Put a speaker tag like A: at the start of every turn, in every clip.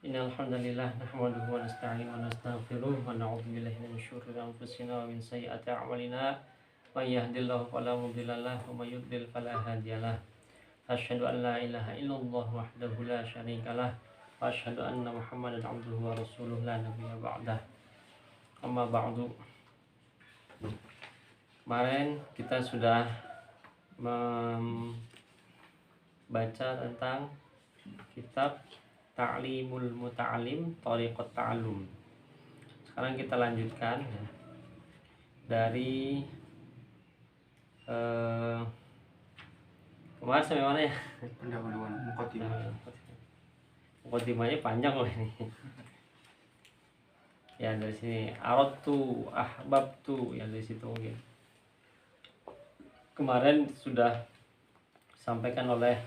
A: Innal hamdalillah nahmaduhu wa nasta'inuhu wa nastaghfiruh wa na'udzu billahi min syururi anfusina wa min sayyiati a'malina. May yahdihillahu fala mudilla lahu wa may yudlil fala hadiyalah. Asyhadu an la ilaha illallah wahdahu la syarikalah wa asyhadu anna Muhammadan abduhu wa rasuluh la nabiyya ba'dah. Amma ba'du. Kemarin kita sudah membaca tentang kitab Ta'limul Muta'alim Thariqat Ta'allum. Sekarang kita lanjutkan dari kemarin sampai mana ya?
B: Pendahuluan muqaddimah.
A: Muqaddimahnya panjang loh ini. Ya dari sini aradtu ahbabtu, ya dari situ mungkin. Kemarin sudah disampaikan oleh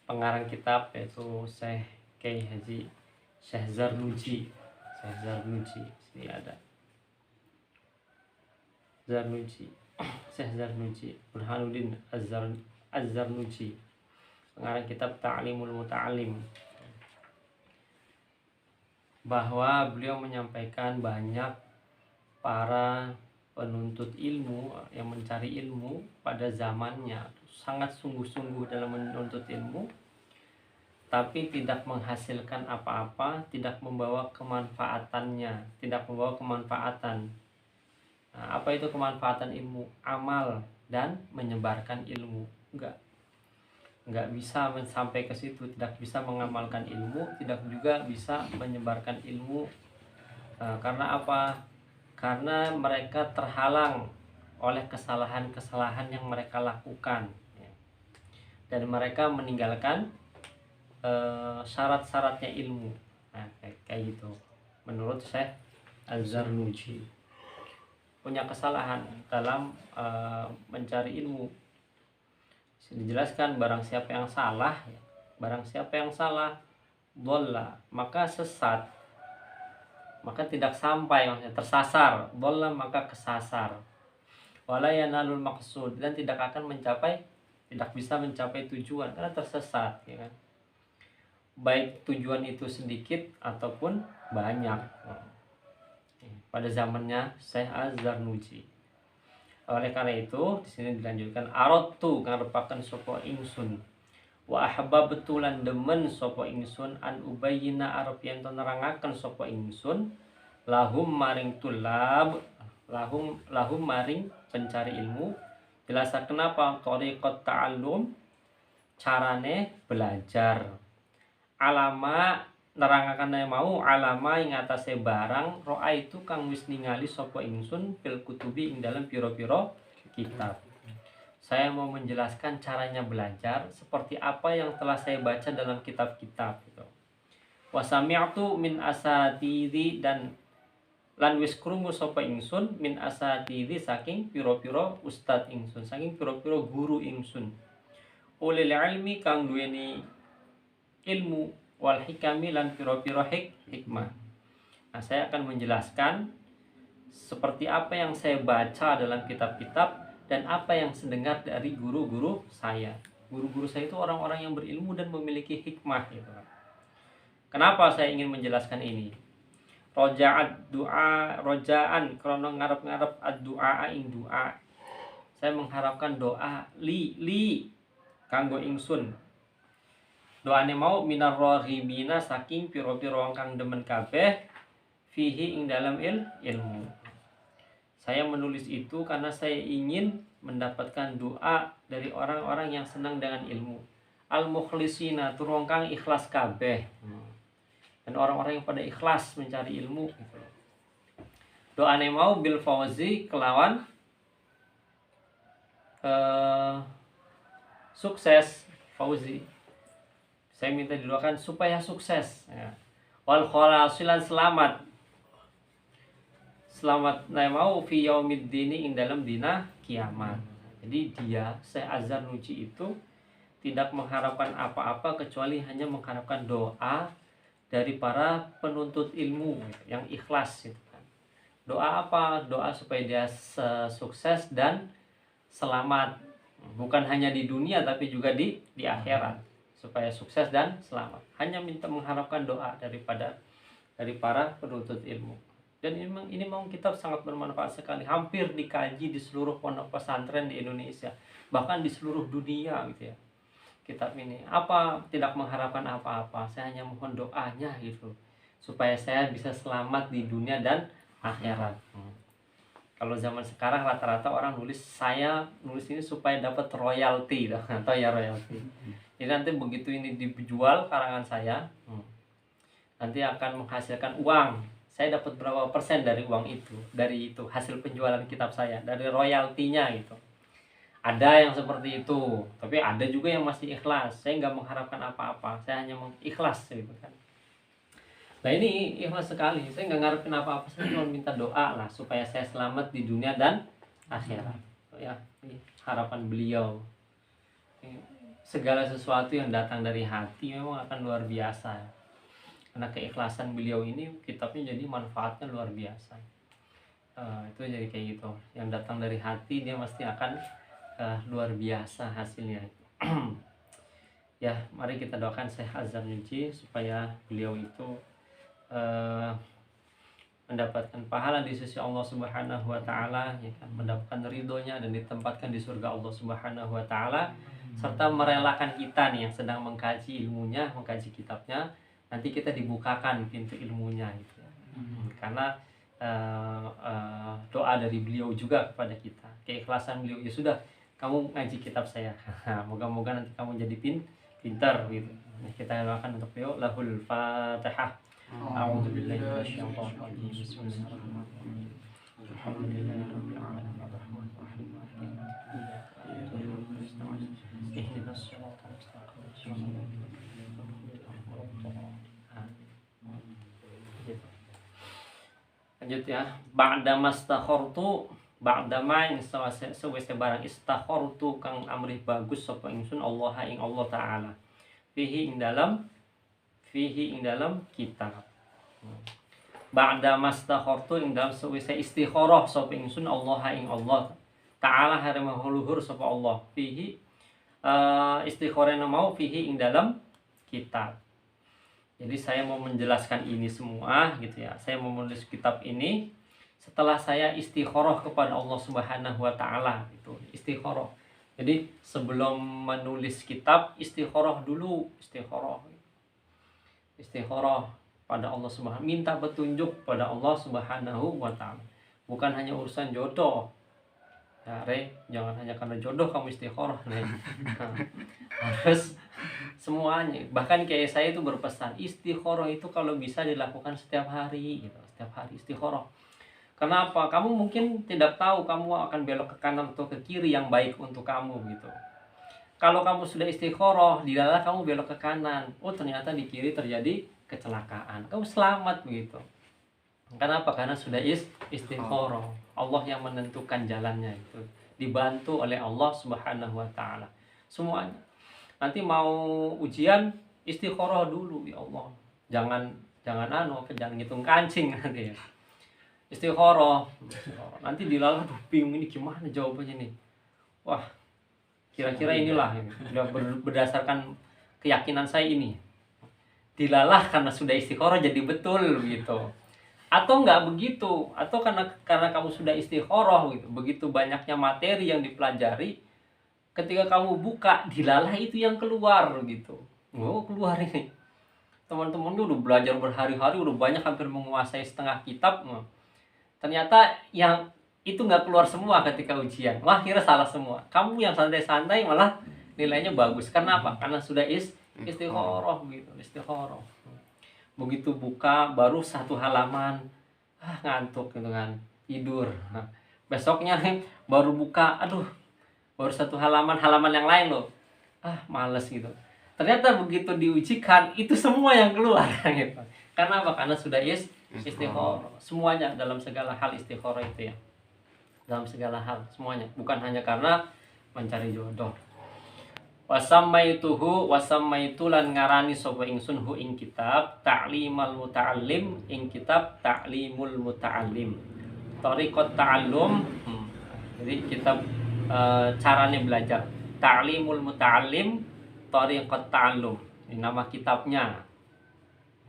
A: pengarang kitab yaitu Syekh Kiai Haji Syekh Zarnuji. Sini ada Zarnuji. Syekh Zarnuji Burhanuddin Az-Zarnuji, pengarang kitab Ta'limul Muta'alim, bahwa beliau menyampaikan banyak para penuntut ilmu yang mencari ilmu pada zamannya sangat sungguh-sungguh dalam menuntut ilmu, tapi tidak menghasilkan apa-apa, tidak membawa kemanfaatannya, tidak membawa kemanfaatan. Nah, apa itu kemanfaatan ilmu? Amal dan menyebarkan ilmu. Enggak bisa sampai ke situ, tidak bisa mengamalkan ilmu, tidak juga bisa menyebarkan ilmu. Karena apa? Karena mereka terhalang oleh kesalahan-kesalahan yang mereka lakukan, dan mereka meninggalkan syarat-syaratnya ilmu. Nah, kayak gitu menurut Syekh Az-Zarnuji. Punya kesalahan dalam mencari ilmu. Dijelaskan barang siapa yang salah, dhalla, maka sesat, maka tidak sampai, maksudnya tersasar. Dhalla maka kesasar. Wala yanalul maqsud, dan tidak bisa mencapai tujuan karena tersesat, ya kan? Baik tujuan itu sedikit ataupun banyak. Pada zamannya Syekh Az-Zarnuji. Oleh karena itu di sini dilanjutkan aradtu ngarepaken sapa ingsun wa ahbabtu lan demen sapa ingsun an ubayyina arep yen to nerangaken sapa ingsun lahum maring maring pencari ilmu, jelasaken apa thariqat ta'allum, carane belajar, alama nerangaken mau alama ing atase barang roa itu kang wis ningali sapa ingsun fil kutubi ing dalam pira-pira kitab. Saya mau menjelaskan caranya belajar seperti apa yang telah saya baca dalam kitab-kitab gitu. Wa sami'tu min asatidhi, dan lan wis krungu sapa ingsun min asatidhi saking pira-pira ustad ingsun, saking pira-pira guru ingsun, ulil ilmi kang duweni ilmu, wal hikami lan pira-pira hikmah. Nah, saya akan menjelaskan seperti apa yang saya baca dalam kitab-kitab dan apa yang saya dengar dari guru-guru saya. Guru-guru saya itu orang-orang yang berilmu dan memiliki hikmah gitu. Kenapa saya ingin menjelaskan ini? Rojaan krono ngarep-ngarep ad-du'a ing doa. Saya mengharapkan doa li kanggo ingsun. Doane mau minar raghibina saking pira-pira kang demen kabeh fihi ing dalam ilmu. Saya menulis itu karena saya ingin mendapatkan doa dari orang-orang yang senang dengan ilmu. Al-mukhlisina turung kang ikhlas kabeh. Dan orang-orang yang pada ikhlas mencari ilmu gitu. Doane mau bil fauzi kelawan sukses, fauzi. Saya minta didoakan supaya sukses, ya. Wal khalasilan selamat mau fi yaumiddini ing dalam dina kiamat. Jadi dia Syekh Az-Zarnuji itu tidak mengharapkan apa-apa kecuali hanya mengharapkan doa dari para penuntut ilmu yang ikhlas gitu kan. Doa apa? Doa supaya dia sukses dan selamat, bukan hanya di dunia tapi juga di akhirat. supaya sukses dan selamat. Hanya minta mengharapkan doa dari para penuntut ilmu. Dan ini memang kitab sangat bermanfaat sekali, hampir dikaji di seluruh pondok pesantren di Indonesia, bahkan di seluruh dunia gitu ya. Kitab ini tidak mengharapkan apa-apa, saya hanya mohon doanya gitu, supaya saya bisa selamat di dunia dan akhirat. Kalau zaman sekarang rata-rata orang saya nulis ini supaya dapat royalti atau ya royalti. Jadi nanti begitu ini dijual karangan saya, nanti akan menghasilkan uang. Saya dapat berapa persen dari uang itu, dari itu hasil penjualan kitab saya, dari royaltinya gitu. Ada yang seperti itu, tapi ada juga yang masih ikhlas. Saya nggak mengharapkan apa-apa, saya hanya mengikhlas gitu kan. Nah ini ikhlas sekali, saya nggak ngarepin apa-apa, saya cuma minta doa lah supaya saya selamat di dunia dan akhirat. Ya, ini harapan beliau. Segala sesuatu yang datang dari hati memang akan luar biasa. Karena keikhlasan beliau ini, kitabnya jadi manfaatnya luar biasa. Itu jadi kayak gitu. Yang datang dari hati dia pasti akan luar biasa hasilnya. Ya, mari kita doakan Syekh Azhar Nyuci supaya beliau itu mendapatkan pahala di sisi Allah Subhanahu wa taala, ya kan, mendapatkan ridhonya dan ditempatkan di surga Allah Subhanahu wa taala, serta merelakan kita nih yang sedang mengkaji ilmunya, mengkaji kitabnya, nanti kita dibukakan pintu ilmunya gitu ya. Karena doa dari beliau juga kepada kita, keikhlasan beliau, ya sudah kamu ngaji kitab saya, moga-moga nanti kamu jadi pintar gitu. Nah, kita doakan untuk beliau. Lahul Fatihah. A'udzubillahi minasyaitonir rajim. Bismillahirrahmanirrahim. Alhamdulillahirabbil alamin arrahmanir rahim. Ihdinas siratal mustaqim. Lanjut ya. Ba'da mastakhartu, ba'da ma ing sawise barang istakhartu kang amrih bagus sapa ingsun Allah ing Allah taala. Fihi ing dalam kitab. Ba'da mastakhartu ing dalam sawise istikharah sapa ingsun Allah ing Allah taala harema luhur sapa Allah. Fihi istikharah mau fihi ing dalam kitab. Jadi saya mau menjelaskan ini semua gitu ya. Saya mau menulis kitab ini setelah saya istikharah kepada Allah Subhanahu wa taala gitu. Istikharah. Jadi sebelum menulis kitab istikharah dulu, istikharah pada Allah Subhanahu, minta petunjuk pada Allah Subhanahu wa taala. Bukan hanya urusan jodoh. Ya, jangan hanya karena jodoh kamu istikharah, harus semuanya. Bahkan kayak saya itu berpesan, istikharah itu kalau bisa dilakukan setiap hari gitu. Setiap hari istikharah. Kenapa? Kamu mungkin tidak tahu kamu akan belok ke kanan atau ke kiri yang baik untuk kamu gitu. Kalau kamu sudah istikharah, dilalah kamu belok ke kanan. Oh, ternyata di kiri terjadi kecelakaan. Kamu selamat begitu. Kenapa? Karena sudah istikharah. Allah yang menentukan jalannya itu. Dibantu oleh Allah Subhanahu wa taala. Semuanya. Nanti mau ujian istikharah dulu ya Allah. Jangan ngitung kancing nanti ya. Istikharah. Nanti dilalah bingung ini gimana jawabannya nih. Wah, kira-kira inilah ini. Sudah berdasarkan keyakinan saya ini. Dilalah karena sudah istikharah jadi betul gitu. Atau enggak begitu, atau karena kamu sudah istikharah gitu. Begitu banyaknya materi yang dipelajari, ketika kamu buka, dilalah itu yang keluar gitu. Oh, keluar ini. Teman-teman udah belajar berhari-hari, udah banyak, hampir menguasai setengah kitab. Ternyata yang itu nggak keluar semua ketika ujian. Wah, kira salah semua. Kamu yang santai-santai malah nilainya bagus. Karena apa? Karena sudah istikharah gitu, istikharah. Begitu buka baru satu halaman, ngantuk gitu kan, tidur. Nah, besoknya baru buka, baru satu halaman yang lain loh, males gitu. Ternyata begitu diujikan itu semua yang keluar gitu. Karena apa? Karena sudah istikharah. Semuanya dalam segala hal istikharah itu ya. Dalam segala hal semuanya, bukan hanya karena mencari jodoh. Wasamaitu lan ngarani sapa ingsun hu ing kitab ta'limal muta'allim, ing kitab ta'limul muta'allim, thariqat ta'allum. Jadi kitab caranya belajar, ta'limul muta'allim, Thariqat Ta'allum. Ini nama kitabnya.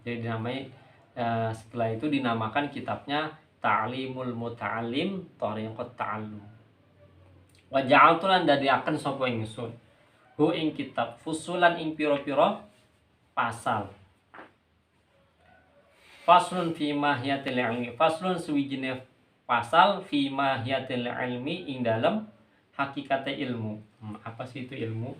A: Jadi dinamai setelah itu dinamakan kitabnya Ta'limul Muta'allim Thariqat Ta'allum. Wa ja'altu lan dadiaken sapa ingsun hu ing kitab fusulan ing pira-pira pasal. Faslun fi mahiyatil ilmi. Faslun suwijine pasal fi mahiyatil ilmi ing dalam hakikate ilmu. Apa sih itu ilmu?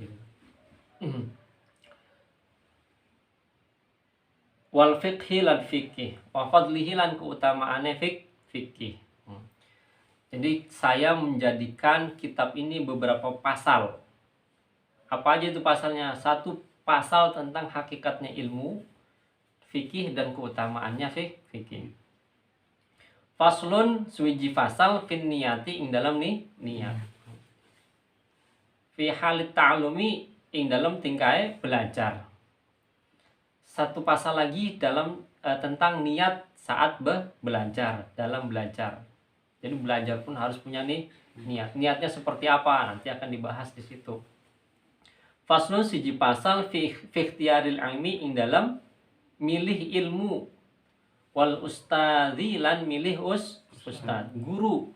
A: Wal fiqhi lan fikih, wa fadlihi lan keutamaane fikih. Jadi saya menjadikan kitab ini beberapa pasal. Apa aja itu pasalnya? Satu pasal tentang hakikatnya ilmu, fikih dan keutamaannya fikih. Faslun suwiji fasal fin niyati ing dalam niat. Fi halit ta'lumi ing dalam tingkai belajar. Satu pasal lagi dalam tentang niat saat belajar, dalam belajar. Jadi belajar pun harus punya niat. Niatnya seperti apa? Nanti akan dibahas di situ. Faslun siji pasal fi ikhtiyaril ilmi ing dalam milih ilmu, wal ustadzi lan milih ustad, guru,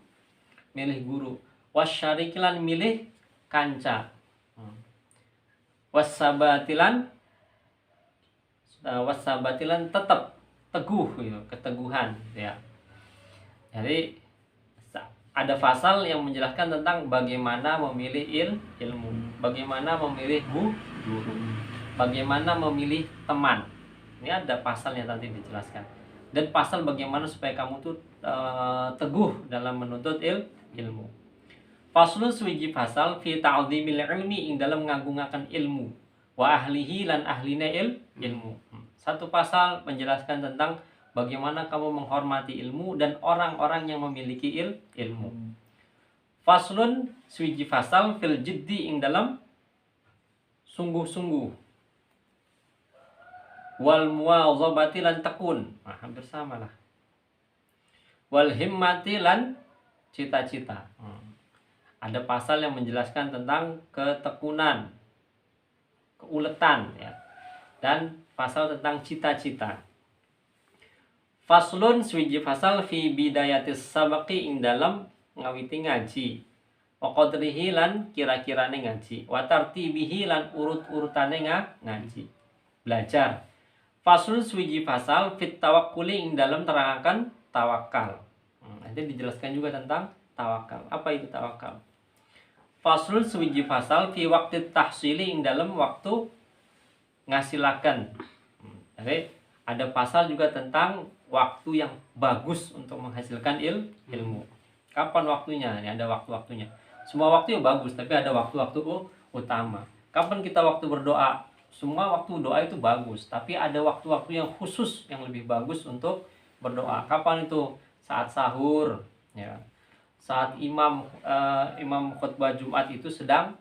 A: milih guru, wasyariki lan milih kanca, wasabatilan tetap teguh gitu, keteguhan ya. Jadi ada pasal yang menjelaskan tentang bagaimana memilih ilmu, bagaimana memilih guru, bagaimana memilih teman. Ini ada pasalnya nanti dijelaskan. Dan pasal bagaimana supaya kamu tuh teguh dalam menuntut ilmu. Faslun suwiji pasal fi ta'dhimil ilmi ing dalam ngagungaken ilmu wa ahlihi lan ahline ilmu. Satu pasal menjelaskan tentang bagaimana kamu menghormati ilmu dan orang-orang yang memiliki ilmu. Faslun suwiji pasal fil jiddi ing dalam sungguh-sungguh. Wal muwazabati lan tekun, hampir sama lah. Wal himmati lan cita-cita. Ada pasal yang menjelaskan tentang ketekunan, keuletan ya. Dan pasal tentang cita-cita. Faslun swiji pasal fi bidayatis sabaqi ing dalam ngawiti ngaji. Wa qadrihi lan kira-kirane ngaji. Wa tartibihi lan urut-urutane ngaji. Belajar. Faslun swiji pasal fit tawakkuli ing dalam terangkan tawakal. Nanti dijelaskan juga tentang tawakal. Apa itu tawakal? Faslun swiji pasal fi waqti tahsili ing dalam waktu ngasilakan. Jadi ada pasal juga tentang waktu yang bagus untuk menghasilkan ilmu. Kapan waktunya? Ini ada waktu-waktunya. Semua waktu yang bagus, tapi ada waktu-waktu utama. Kapan kita waktu berdoa? Semua waktu doa itu bagus, tapi ada waktu-waktu yang khusus yang lebih bagus untuk berdoa. Kapan itu? Saat sahur, ya. Saat imam khutbah Jumat itu sedang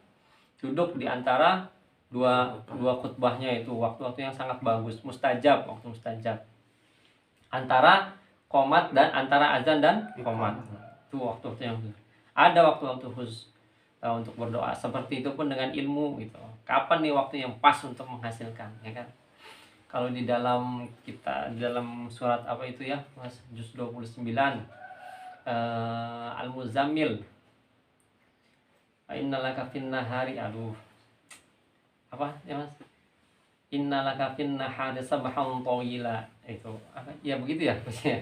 A: duduk di antara dua khutbahnya, itu waktu-waktu yang sangat bagus, mustajab, waktu mustajab. Antara qomat dan antara azan dan qomat. Itu waktu-waktu yang ada waktu-waktu khusus untuk berdoa. Seperti itu pun dengan ilmu gitu. Kapan nih waktu yang pas untuk menghasilkan, ya kan? Kalau di dalam surat apa itu ya, Mas, juz 29 Al-Muzammil. Innalaka fin nahari, apa ya Mas? Innalaka fin nahari sabhan tawila. Itu apa? Ya begitu ya, maksudnya.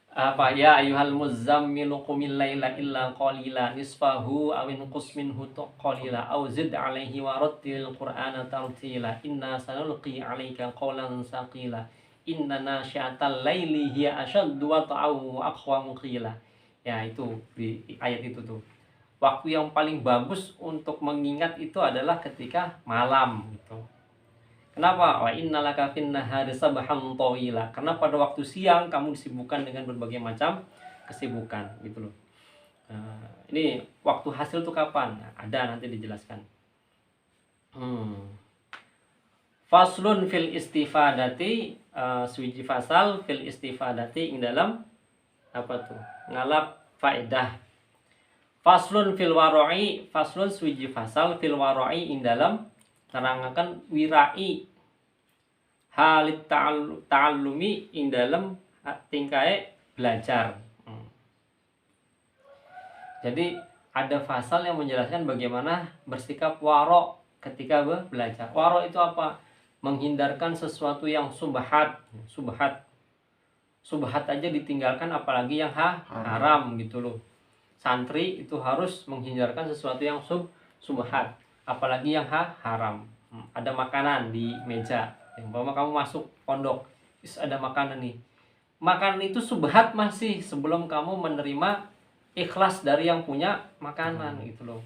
A: Apa ya ayyuhal muzammilu qumil laila illa qalila nisfahu aw inqus minhu qalila aw zid alaihi wa rattilil qur'ana tartila inna sanulqi 'alaika qawlan saqila inna nasyi'atal laili hiya ashaddu wata'aw wa aqwamu qila. Ya, itu di ayat itu tuh. Waktu yang paling bagus untuk mengingat itu adalah ketika malam gitu. Kenapa? Wa innalaka fin nahari sabhan tawila. Karena pada waktu siang kamu disibukkan dengan berbagai macam kesibukan gitu loh. Ini waktu hasil tuh kapan? Nah, ada nanti dijelaskan. Faslun fil istifadati, suwiji fasal fil istifadati ing dalam apa tuh? Ngalap faedah. Faslun fil waro'i, faslun suwiji fasal fil waro'i ing dalam nerangaken wirai halit ta'allumi ing dalam tingkai belajar. Jadi ada fasal yang menjelaskan bagaimana bersikap waro ketika belajar. Waro itu apa? Menghindarkan sesuatu yang subhat. Subhat aja ditinggalkan, apalagi yang haram gitu loh. Santri itu harus menghindarkan sesuatu yang subhat, apalagi yang haram. Ada makanan di meja, umpama kamu masuk pondok, ada makanan nih. Makanan itu subhat masih sebelum kamu menerima ikhlas dari yang punya makanan gitu loh.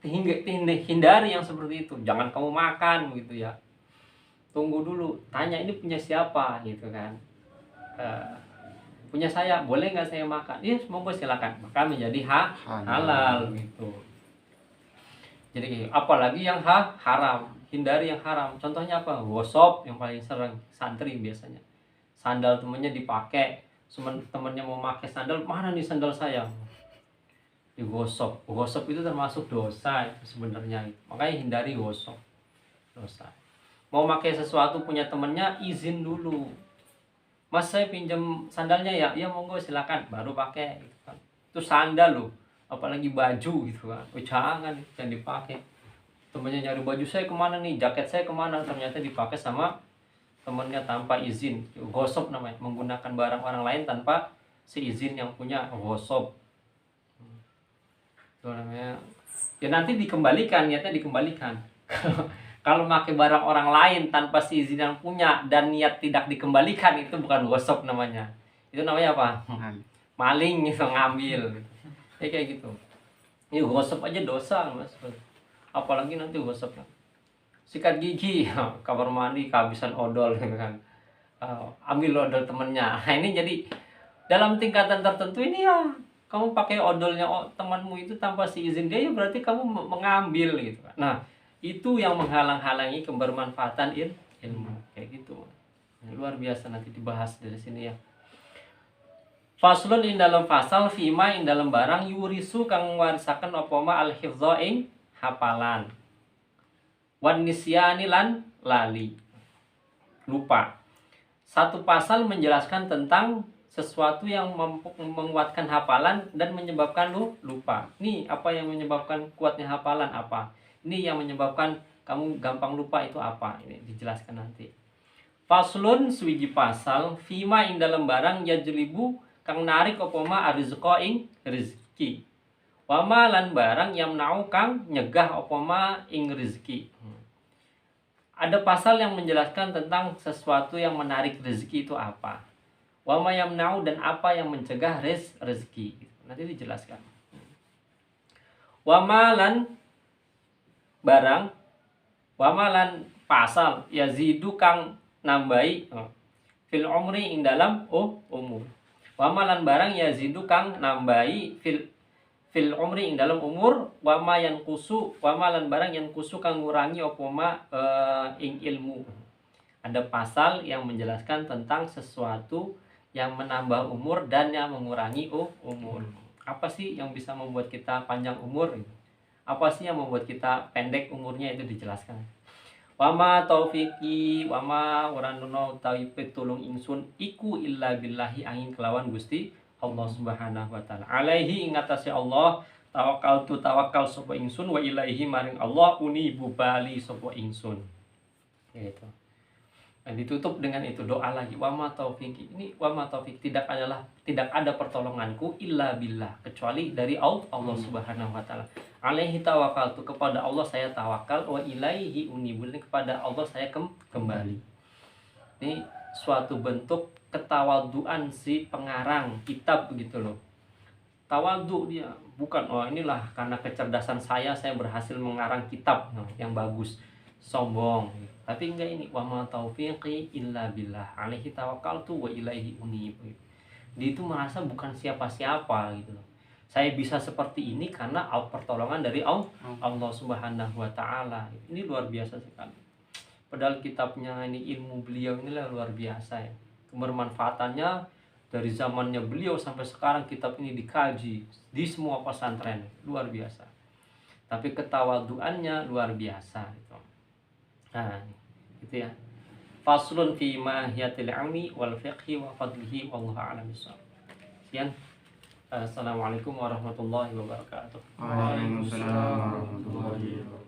A: Hindari yang seperti itu. Jangan kamu makan gitu ya. Tunggu dulu, tanya ini punya siapa gitu kan. Punya saya, boleh nggak saya makan? Iya, monggo silakan. Maka menjadi halal gitu. Jadi apalagi yang haram, hindari yang haram. Contohnya apa? Gosop yang paling sering santri biasanya. Sandal temennya dipakai, temennya mau pakai sandal, mana nih sandal saya? Digosop. Gosop itu termasuk dosa itu sebenarnya. Makanya hindari gosop. Dosa. Mau pakai sesuatu punya temennya, izin dulu. Mas, saya pinjam sandalnya ya? Ya monggo silakan, baru pakai gitu kan. Itu sandal loh, apalagi baju gitu kan. Jangan dipakai. Temennya nyari baju saya kemana nih, jaket saya kemana, ternyata dipakai sama temennya tanpa izin. Gosop namanya, menggunakan barang orang lain tanpa seizin yang punya, gosop. Itu namanya. Ya nanti dikembalikan, niatnya dikembalikan. Kalau pakai barang orang lain tanpa seizin yang punya dan niat tidak dikembalikan, itu bukan gosok namanya. Itu namanya apa? Maling gitu, ngambil gitu. Ya kayak gitu. Ini gosok aja dosa, Mas. Apalagi nanti gosok. Sikat gigi, kamar mandi kehabisan odol gitu kan. Ambil odol temennya. Nah, ini jadi dalam tingkatan tertentu ini ya, kamu pakai odolnya temanmu itu tanpa seizin dia, ya berarti kamu mengambil gitu kan. Nah, itu yang menghalang-halangi kebermanfaatan ilmu kayak gitu. Luar biasa, nanti dibahas dari sini ya. Faslun ing dalam fasal fima ing dalam barang yurisu kang warisaken apa ma al hifdza ing hafalan. Wan nisyani lan lali, lupa. Satu pasal menjelaskan tentang sesuatu yang menguatkan hafalan dan menyebabkan lupa. Nih, apa yang menyebabkan kuatnya hafalan apa? Ini yang menyebabkan kamu gampang lupa itu apa? Ini dijelaskan nanti. Faslun swiji pasal fima ing dalam barang yajlibu kang narik apa ma arizqa ing rezeki. Wama lan barang yang nau kang nyegah apa ma ing rezeki. Ada pasal yang menjelaskan tentang sesuatu yang menarik rezeki itu apa. Wama yang nau dan apa yang mencegah rezeki. Nanti dijelaskan. Wama lan barang, wamalan pasal yazidu kang nambahi fil umri ing dalam umur. Wamalan barang yazidu kang nambahi fil umri ing dalam umur. Wama yang kusu, wamalan barang yang kusu kang ngurangi opoma ing ilmu. Ada pasal yang menjelaskan tentang sesuatu yang menambah umur dan yang mengurangi umur. Apa sih yang bisa membuat kita panjang umur? Apa sih yang membuat kita pendek umurnya, itu dijelaskan. Wama taufiki wama waranuno utawi pitulung ingsun iku illa billahi angin kelawan Gusti Allah Subhanahu wa taala. Alaihi ing atase Allah tawakkal sapa ingsun, wa ilaihi maring Allah unibu bali sapa ingsun. Gitu. Dan ditutup dengan itu doa lagi, wama taufiki. Ini wama taufik tidak ada pertolonganku illa billah, kecuali dari Allah Subhanahu wa taala. Alaihi tawakkaltu, kepada Allah saya tawakal, wa ilaihi unibul, kepada Allah saya kembali. Ini suatu bentuk ketawaduan si pengarang kitab begitu loh. Tawadu dia, bukan inilah karena kecerdasan saya berhasil mengarang kitab yang bagus, sombong. Tapi enggak, ini wa ma taufiqi illa billah alaihi tawakkaltu wa ilaihi unib. Dia itu merasa bukan siapa-siapa gitu loh. Saya bisa seperti ini karena pertolongan dari Allah Subhanahu wa taala. Ini luar biasa sekali. Padahal kitabnya ini, ilmu beliau inilah luar biasa ya. Kebermanfaatannya Dari zamannya beliau sampai sekarang kitab ini dikaji di semua pesantren, luar biasa. Tapi ketawaduannya luar biasa gitu. Nah, gitu ya. Faslun fi mahiyatil ilmi wal fiqhi wa fadlihi wallahu a'lam bissawab. Sekian. Assalamualaikum warahmatullahi wabarakatuh.
B: Waalaikumsalam warahmatullahi wabarakatuh.